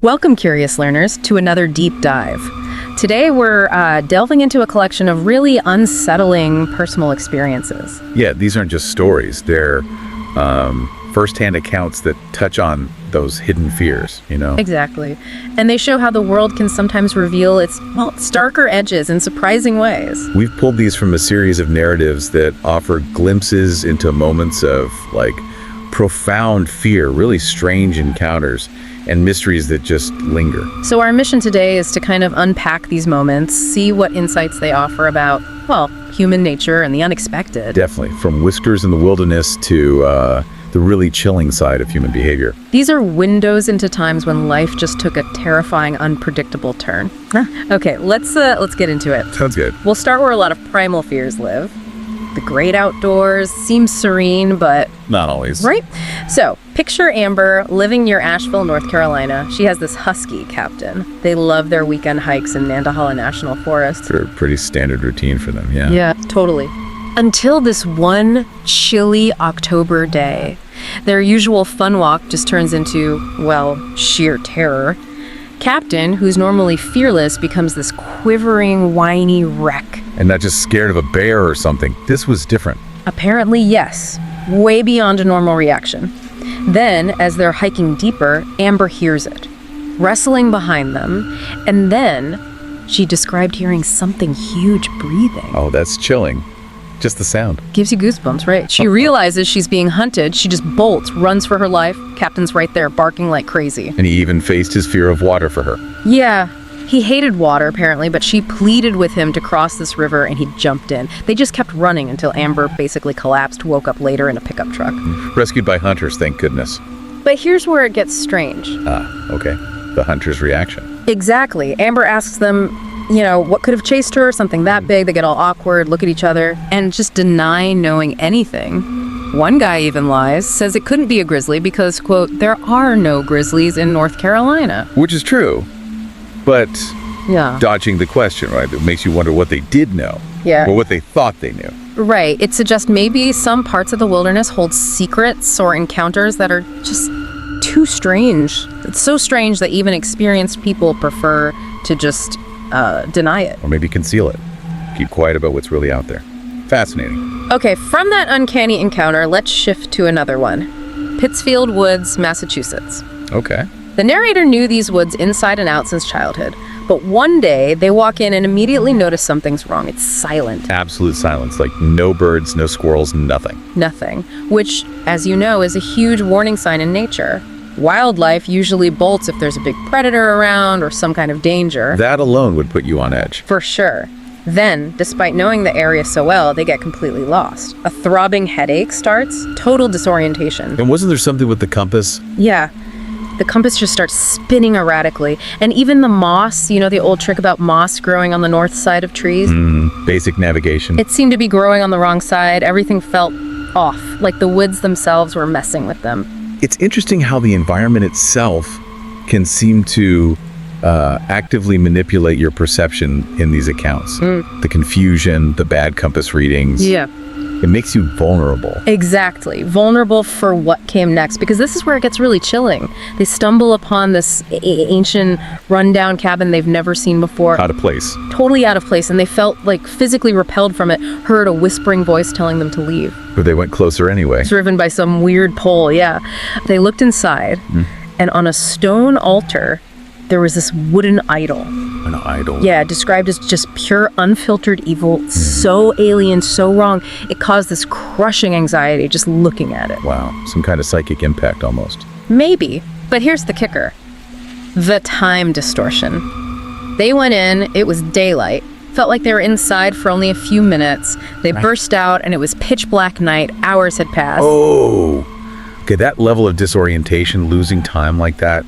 Welcome, curious learners, to another deep dive. Today we're delving into a collection of really unsettling personal experiences. Yeah, these aren't just stories. They're first-hand accounts that touch on those hidden fears, Exactly. And they show how the world can sometimes reveal its, starker edges in surprising ways. We've pulled these from a series of narratives that offer glimpses into moments of, profound fear, really strange encounters, and mysteries that just linger. So our mission today is to kind of unpack these moments, see what insights they offer about, human nature and the unexpected. Definitely, from whiskers in the wilderness to the really chilling side of human behavior. These are windows into times when life just took a terrifying, unpredictable turn. Okay, let's get into it. Sounds good. We'll start where a lot of primal fears live. The great outdoors seems serene, but... Not always. Right? So, picture Amber living near Asheville, North Carolina. She has this husky captain. They love their weekend hikes in Nantahala National Forest. It's a pretty standard routine for them, yeah. Yeah, totally. Until this one chilly October day. Their usual fun walk just turns into, sheer terror. Captain, who's normally fearless, becomes this quivering, whiny wreck. And not just scared of a bear or something. This was different. Apparently, yes. Way beyond a normal reaction. Then, as they're hiking deeper, Amber hears it, wrestling behind them, and then she described hearing something huge breathing. Oh, that's chilling. Just the sound. Gives you goosebumps, right? She realizes she's being hunted. She just bolts, runs for her life. Captain's right there, barking like crazy. And he even faced his fear of water for her. Yeah. He hated water, apparently, but she pleaded with him to cross this river, and he jumped in. They just kept running until Amber basically collapsed, woke up later in a pickup truck. Rescued by hunters, thank goodness. But here's where it gets strange. Okay. The hunter's reaction. Exactly. Amber asks them, what could have chased her? Something that big. They get all awkward, look at each other, and just deny knowing anything. One guy even lies, says it couldn't be a grizzly because, quote, there are no grizzlies in North Carolina. Which is true. But dodging the question, right? It makes you wonder what they did know. Yeah. Or what they thought they knew. Right. It suggests maybe some parts of the wilderness hold secrets or encounters that are just too strange. It's so strange that even experienced people prefer to just deny it. Or maybe conceal it. Keep quiet about what's really out there. Fascinating. Okay, from that uncanny encounter, let's shift to another one. Pittsfield Woods, Massachusetts. Okay. The narrator knew these woods inside and out since childhood, but one day they walk in and immediately notice something's wrong. It's silent. Absolute silence, like no birds, no squirrels, nothing. Nothing, which, as you know, is a huge warning sign in nature. Wildlife usually bolts if there's a big predator around or some kind of danger. That alone would put you on edge. For sure. Then, despite knowing the area so well, they get completely lost. A throbbing headache starts, total disorientation. And wasn't there something with the compass? Yeah. The compass just starts spinning erratically. And even the moss, the old trick about moss growing on the north side of trees? Basic navigation. It seemed to be growing on the wrong side. Everything felt off, like the woods themselves were messing with them. It's interesting how the environment itself can seem to actively manipulate your perception in these accounts. The confusion, the bad compass readings. Yeah. It makes you vulnerable. Exactly. Vulnerable for what came next, because this is where it gets really chilling. They stumble upon this ancient, rundown cabin they've never seen before. Out of place. Totally out of place, and they felt physically repelled from it, heard a whispering voice telling them to leave. But they went closer anyway. Driven by some weird pull, yeah. They looked inside, and on a stone altar, there was this wooden idol. An idol? Yeah, described as just pure, unfiltered evil, so alien, so wrong. It caused this crushing anxiety just looking at it. Wow, some kind of psychic impact almost. Maybe, but here's the kicker. The time distortion. They went in, it was daylight. Felt like they were inside for only a few minutes. They burst out, and it was pitch black night. Hours had passed. Oh! Okay, that level of disorientation, losing time like that,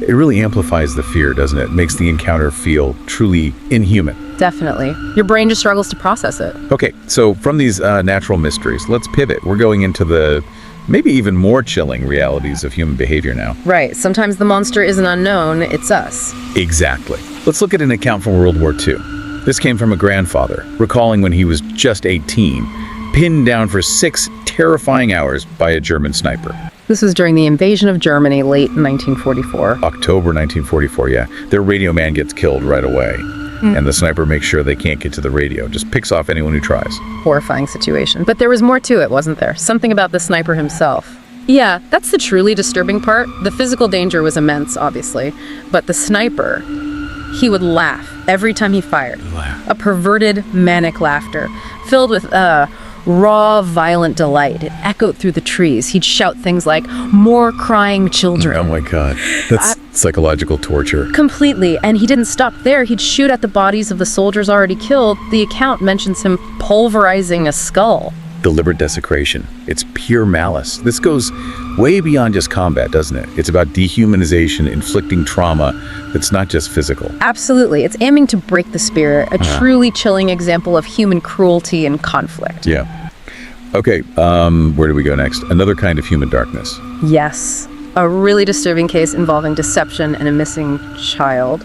it really amplifies the fear, doesn't it? It makes the encounter feel truly inhuman. Definitely. Your brain just struggles to process it. Okay, so from these natural mysteries, let's pivot. We're going into the maybe even more chilling realities of human behavior now. Right. Sometimes the monster isn't unknown, it's us. Exactly. Let's look at an account from World War II. This came from a grandfather, recalling when he was just 18, pinned down for 6 terrifying hours by a German sniper. This was during the invasion of Germany, late 1944. October 1944, yeah. Their radio man gets killed right away. And the sniper makes sure they can't get to the radio. Just picks off anyone who tries. Horrifying situation. But there was more to it, wasn't there? Something about the sniper himself. Yeah, that's the truly disturbing part. The physical danger was immense, obviously. But the sniper, he would laugh every time he fired. A perverted, manic laughter, filled with, raw, violent delight. It echoed through the trees. He'd shout things like, "More crying children." Oh my God. That's psychological torture. Completely. And he didn't stop there. He'd shoot at the bodies of the soldiers already killed. The account mentions him pulverizing a skull. Deliberate desecration. It's pure malice. This goes way beyond just combat, doesn't it? It's about dehumanization, inflicting trauma that's not just physical. Absolutely. It's aiming to break the spirit, a truly chilling example of human cruelty and conflict. Yeah. Okay, where do we go next? Another kind of human darkness. Yes. A really disturbing case involving deception and a missing child.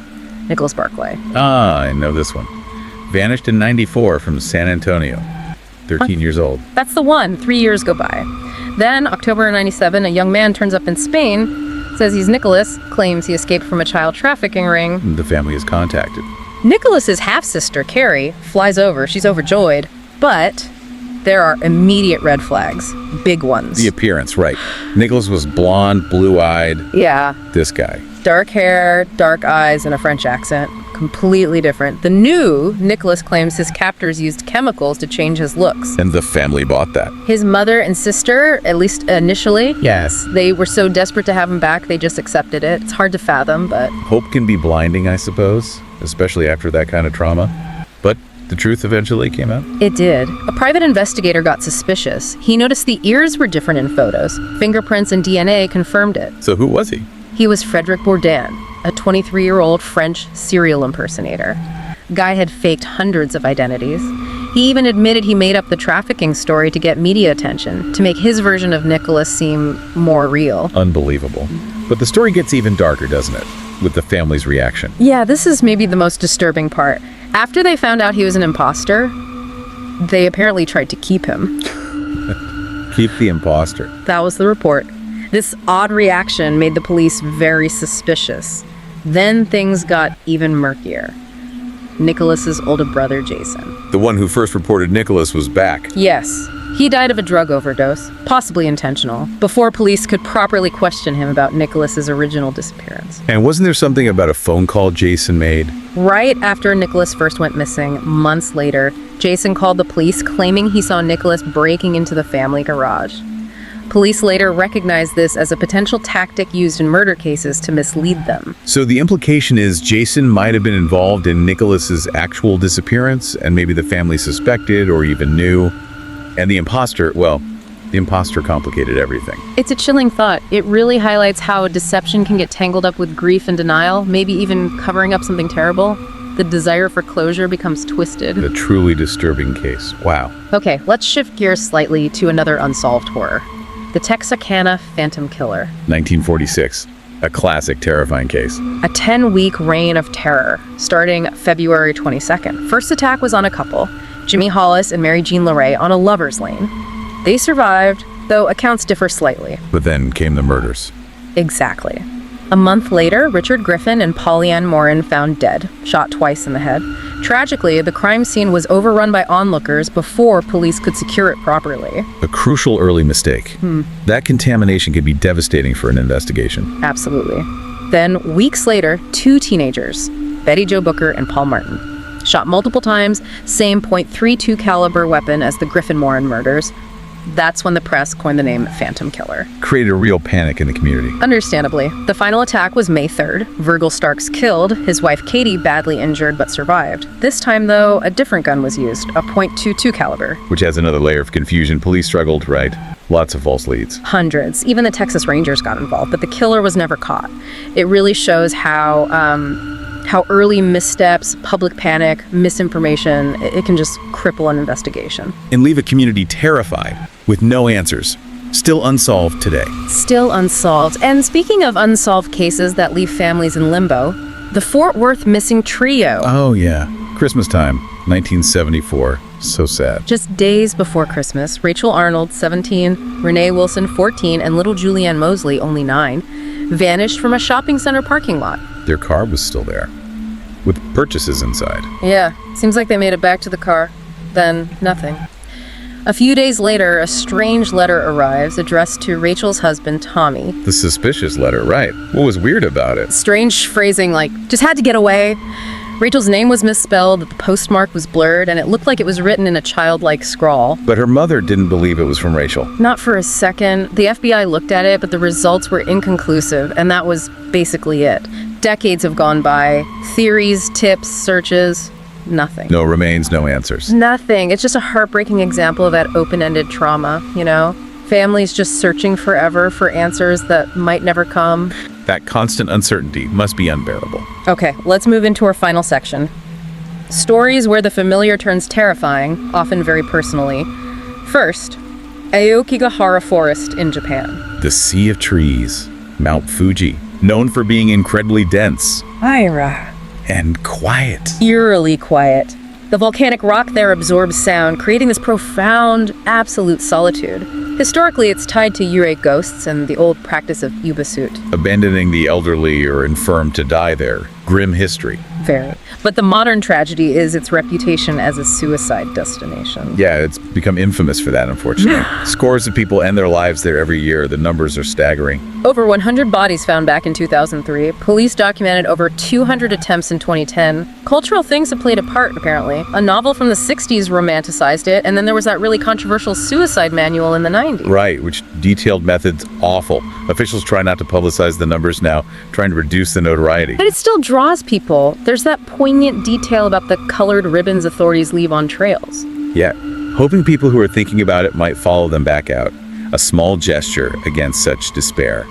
Nicholas Barclay. Ah, I know this one. Vanished in 94 from San Antonio. 13 years old. That's the one. 3 years go by. Then, October 97, a young man turns up in Spain, says he's Nicholas, claims he escaped from a child trafficking ring. The family is contacted. Nicholas's half-sister, Carrie, flies over. She's overjoyed. But there are immediate red flags. Big ones. The appearance, right. Nicholas was blonde, blue-eyed. Yeah. This guy. Dark hair, dark eyes, and a French accent. Completely different. The new Nicholas claims his captors used chemicals to change his looks. And the family bought that. His mother and sister, at least initially, yes, they were so desperate to have him back, they just accepted it. It's hard to fathom, but... Hope can be blinding, I suppose, especially after that kind of trauma. But the truth eventually came out. It did. A private investigator got suspicious. He noticed the ears were different in photos. Fingerprints and DNA confirmed it. So who was he? He was Frederic Bourdin, a 23-year-old French serial impersonator. Guy had faked hundreds of identities. He even admitted he made up the trafficking story to get media attention, to make his version of Nicholas seem more real. Unbelievable. But the story gets even darker, doesn't it? With the family's reaction. Yeah, this is maybe the most disturbing part. After they found out he was an imposter, they apparently tried to keep him. Keep the imposter. That was the report. This odd reaction made the police very suspicious. Then things got even murkier. Nicholas's older brother, Jason. The one who first reported Nicholas was back. Yes. He died of a drug overdose, possibly intentional, before police could properly question him about Nicholas's original disappearance. And wasn't there something about a phone call Jason made? Right after Nicholas first went missing, months later, Jason called the police claiming he saw Nicholas breaking into the family garage. Police later recognized this as a potential tactic used in murder cases to mislead them. So the implication is Jason might have been involved in Nicholas's actual disappearance, and maybe the family suspected or even knew. And the imposter complicated everything. It's a chilling thought. It really highlights how deception can get tangled up with grief and denial, maybe even covering up something terrible. The desire for closure becomes twisted. A truly disturbing case. Wow. Okay, let's shift gears slightly to another unsolved horror. The Texarkana Phantom Killer. 1946. A classic terrifying case. A 10-week reign of terror, starting February 22nd. First attack was on a couple, Jimmy Hollis and Mary Jean Larray, on a lover's lane. They survived, though accounts differ slightly. But then came the murders. Exactly. A month later, Richard Griffin and Polly-Ann Morin found dead, shot twice in the head. Tragically, the crime scene was overrun by onlookers before police could secure it properly. A crucial early mistake. That contamination could be devastating for an investigation. Absolutely. Then, weeks later, two teenagers, Betty Jo Booker and Paul Martin, shot multiple times, same .32 caliber weapon as the Griffin-Morin murders. That's when the press coined the name Phantom Killer. Created a real panic in the community. Understandably. The final attack was May 3rd. Virgil Starks killed, his wife Katie badly injured but survived. This time, though, a different gun was used, a .22 caliber. Which adds another layer of confusion. Police struggled, right? Lots of false leads. Hundreds. Even the Texas Rangers got involved, but the killer was never caught. It really shows how early missteps, public panic, misinformation, it can just cripple an investigation. And leave a community terrified, with no answers. Still unsolved today. Still unsolved. And speaking of unsolved cases that leave families in limbo, the Fort Worth missing trio. Oh, yeah. Christmas time, 1974. So sad. Just days before Christmas, Rachel Arnold, 17, Renee Wilson, 14, and little Julianne Mosley, only 9, vanished from a shopping center parking lot. Their car was still there, with purchases inside. Yeah, seems like they made it back to the car. Then, nothing. A few days later, a strange letter arrives addressed to Rachel's husband, Tommy. The suspicious letter, right. What was weird about it? Strange phrasing like, just had to get away. Rachel's name was misspelled, the postmark was blurred, and it looked like it was written in a childlike scrawl. But her mother didn't believe it was from Rachel. Not for a second. The FBI looked at it, but the results were inconclusive, and that was basically it. Decades have gone by. Theories, tips, searches, nothing. No remains, no answers. Nothing. It's just a heartbreaking example of that open-ended trauma, you know? Families just searching forever for answers that might never come. That constant uncertainty must be unbearable. Okay, let's move into our final section. Stories where the familiar turns terrifying, often very personally. First, Aokigahara Forest in Japan. The Sea of Trees, Mount Fuji, known for being incredibly dense Ira. and quiet. Eerily quiet. The volcanic rock there absorbs sound, creating this profound, absolute solitude. Historically, it's tied to Yurei ghosts and the old practice of ubasut. Abandoning the elderly or infirm to die there. Grim history. Very. But the modern tragedy is its reputation as a suicide destination. Yeah, it's become infamous for that, unfortunately. Scores of people end their lives there every year. The numbers are staggering. Over 100 bodies found back in 2003. Police documented over 200 attempts in 2010. Cultural things have played a part, apparently. A novel from the 60s romanticized it, and then there was that really controversial suicide manual in the 90s. Right, which detailed methods awful. Officials try not to publicize the numbers now, trying to reduce the notoriety. But it still draws people. There's that poignant detail about the colored ribbons authorities leave on trails. Yeah, hoping people who are thinking about it might follow them back out. A small gesture against such despair.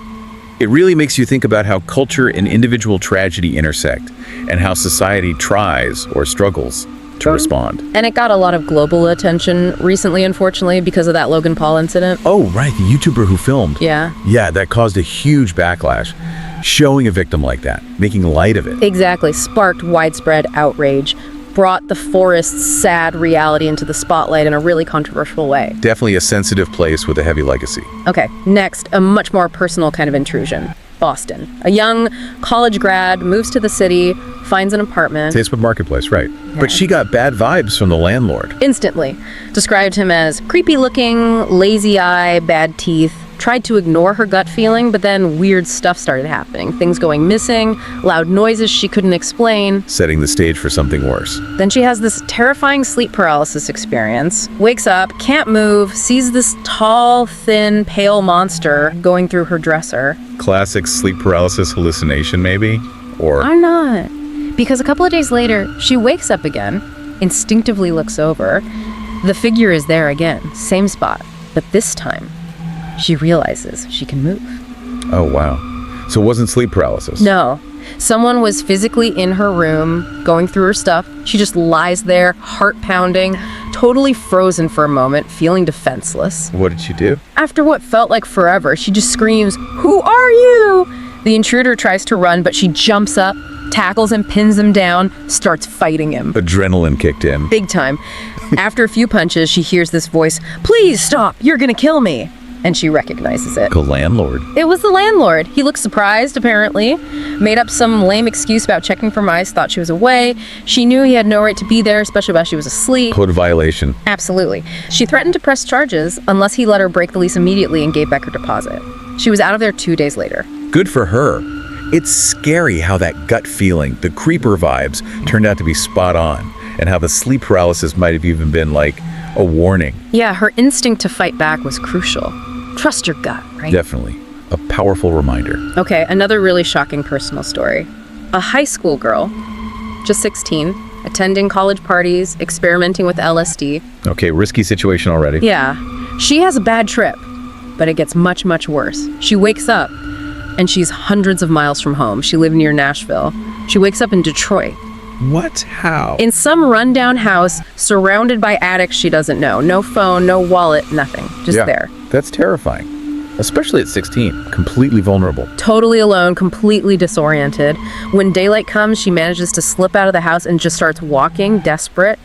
It really makes you think about how culture and individual tragedy intersect, and how society tries or struggles to respond. And it got a lot of global attention recently, unfortunately, because of that Logan Paul incident. Oh, right, the YouTuber who filmed. Yeah. Yeah, that caused a huge backlash. Showing a victim like that, making light of it. Exactly. Sparked widespread outrage. Brought the forest's sad reality into the spotlight in a really controversial way. Definitely a sensitive place with a heavy legacy. Okay, next, a much more personal kind of intrusion. Boston. A young college grad moves to the city, finds an apartment. Facebook Marketplace, right. But she got bad vibes from the landlord. Instantly. Described him as creepy looking, lazy eye, bad teeth. Tried to ignore her gut feeling, but then weird stuff started happening. Things going missing, loud noises she couldn't explain. Setting the stage for something worse. Then she has this terrifying sleep paralysis experience. Wakes up, can't move, sees this tall, thin, pale monster going through her dresser. Classic sleep paralysis hallucination, maybe? Or I'm not. Because a couple of days later, she wakes up again, instinctively looks over. The figure is there again, same spot, but this time, she realizes she can move. oh wow. So it wasn't sleep paralysis. No. Someone was physically in her room, going through her stuff. She just lies there, heart pounding, totally frozen for a moment, feeling defenseless. What did she do? After what felt like forever, she just screams, "Who are you?" The intruder tries to run, but she jumps up, tackles him, pins him down, starts fighting him. Adrenaline kicked in. Big time. After a few punches, she hears this voice, "Please stop, you're gonna kill me." And she recognizes it. The landlord. It was the landlord. He looked surprised, apparently. Made up some lame excuse about checking for mice, thought she was away. She knew he had no right to be there, especially while she was asleep. Code violation. Absolutely. She threatened to press charges unless he let her break the lease immediately and gave back her deposit. She was out of there 2 days later. Good for her. It's scary how that gut feeling, the creeper vibes, turned out to be spot on, and how the sleep paralysis might have even been like a warning. Yeah, her instinct to fight back was crucial. Trust your gut, right? Definitely. A powerful reminder. Okay, another really shocking personal story. A high school girl, just 16, attending college parties, experimenting with LSD. Okay, risky situation already. Yeah, she has a bad trip, but it gets much, much worse. She wakes up, and she's hundreds of miles from home. She lived near Nashville. She wakes up in Detroit, What? How? in some rundown house, surrounded by addicts she doesn't know. No phone, no wallet, nothing. Just there. That's terrifying. especially at 16, completely vulnerable. Totally alone, completely disoriented. When daylight comes, she manages to slip out of the house and just starts walking, desperate.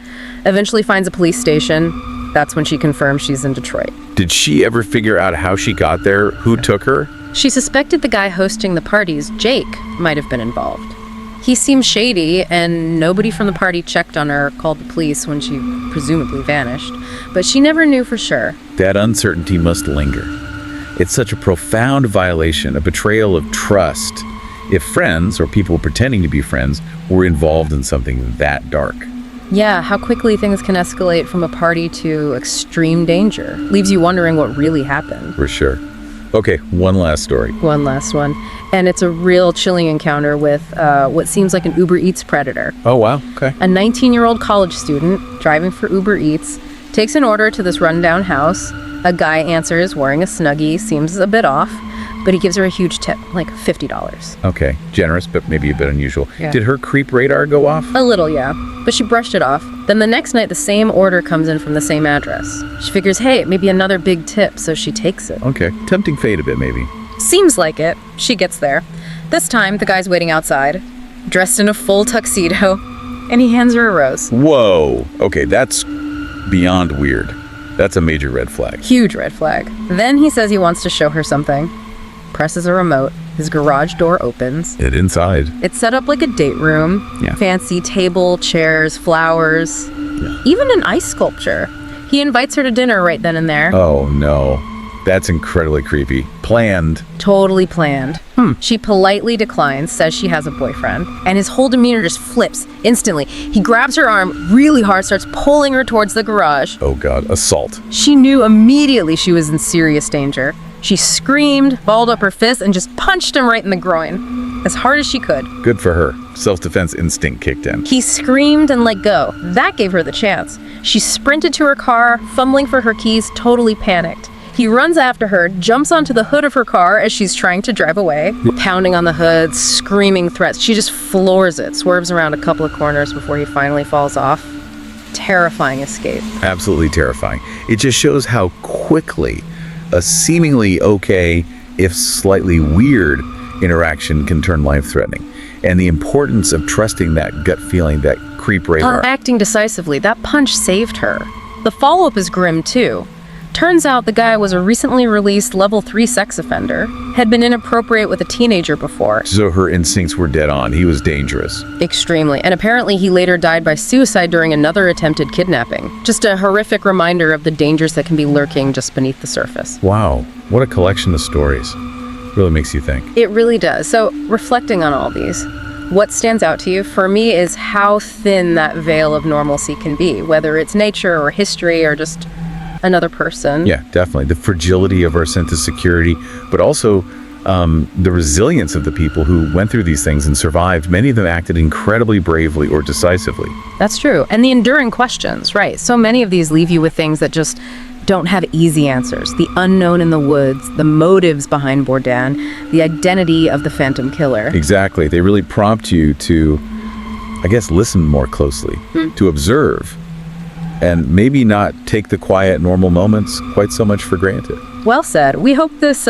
Eventually finds a police station. That's when she confirms she's in Detroit. Did she ever figure out how she got there? Who took her? She suspected the guy hosting the parties, Jake, might have been involved. He seemed shady, and nobody from the party checked on her or called the police when she presumably vanished. But she never knew for sure. That uncertainty must linger. It's such a profound violation, a betrayal of trust, if friends, or people pretending to be friends, were involved in something that dark. Yeah, how quickly things can escalate from a party to extreme danger. Leaves you wondering what really happened. For sure. Okay, one last story. One last one. And it's a real chilling encounter with what seems like an Uber Eats predator. Oh, wow. Okay. A 19-year-old college student driving for Uber Eats takes an order to this rundown house. A guy answers wearing a Snuggie, seems a bit off, but he gives her a huge tip, like $50. Okay, generous, but maybe a bit unusual. Yeah. Did her creep radar go off? A little, yeah, but she brushed it off. Then the next night, the same order comes in from the same address. She figures, hey, maybe another big tip, so she takes it. Okay, tempting fate a bit, maybe. Seems like it. She gets there. This time, the guy's waiting outside, dressed in a full tuxedo, and he hands her a rose. Whoa. Okay, that's beyond weird. That's a major red flag. Huge red flag. Then he says he wants to show her something. Presses a remote. His garage door opens. It inside. It's set up like a date room. Yeah. Fancy table, chairs, flowers, even an ice sculpture. He invites her to dinner right then and there. Oh, no. That's incredibly creepy. Planned. Totally planned. She politely declines, says she has a boyfriend, and his whole demeanor just flips instantly. He grabs her arm really hard, starts pulling her towards the garage. Oh, God. Assault. She knew immediately she was in serious danger. She screamed, balled up her fist, and just punched him right in the groin, as hard as she could. Good for her. Self-defense instinct kicked in. He screamed and let go. That gave her the chance. She sprinted to her car, fumbling for her keys, totally panicked. He runs after her, jumps onto the hood of her car as she's trying to drive away, pounding on the hood, screaming threats. She just floors it, swerves around a couple of corners before he finally falls off. Terrifying escape. Absolutely terrifying. It just shows how quickly a seemingly okay, if slightly weird, interaction can turn life-threatening. And the importance of trusting that gut feeling, that creep radar. Acting decisively, that punch saved her. The follow-up is grim, too. Turns out the guy was a recently released level 3 sex offender, had been inappropriate with a teenager before. So her instincts were dead on. He was dangerous. Extremely. And apparently he later died by suicide during another attempted kidnapping. Just a horrific reminder of the dangers that can be lurking just beneath the surface. Wow, what a collection of stories. Really makes you think. It really does. So, reflecting on all these, what stands out to you for me is how thin that veil of normalcy can be, whether it's nature or history or just another person. Yeah, definitely. The fragility of our sense of security, but also the resilience of the people who went through these things and survived. Many of them acted incredibly bravely or decisively. That's true. And the enduring questions, right? So many of these leave you with things that just don't have easy answers. The unknown in the woods, the motives behind Bourdain, the identity of the Phantom Killer. Exactly. They really prompt you to, I guess, listen more closely, to observe, and maybe not take the quiet, normal moments quite so much for granted. Well said. We hope this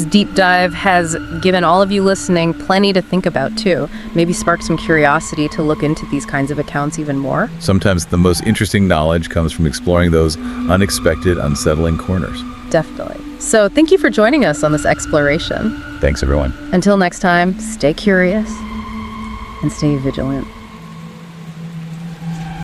deep dive has given all of you listening plenty to think about, too. Maybe sparked some curiosity to look into these kinds of accounts even more. Sometimes the most interesting knowledge comes from exploring those unexpected, unsettling corners. Definitely. So thank you for joining us on this exploration. Thanks, everyone. Until next time, stay curious and stay vigilant.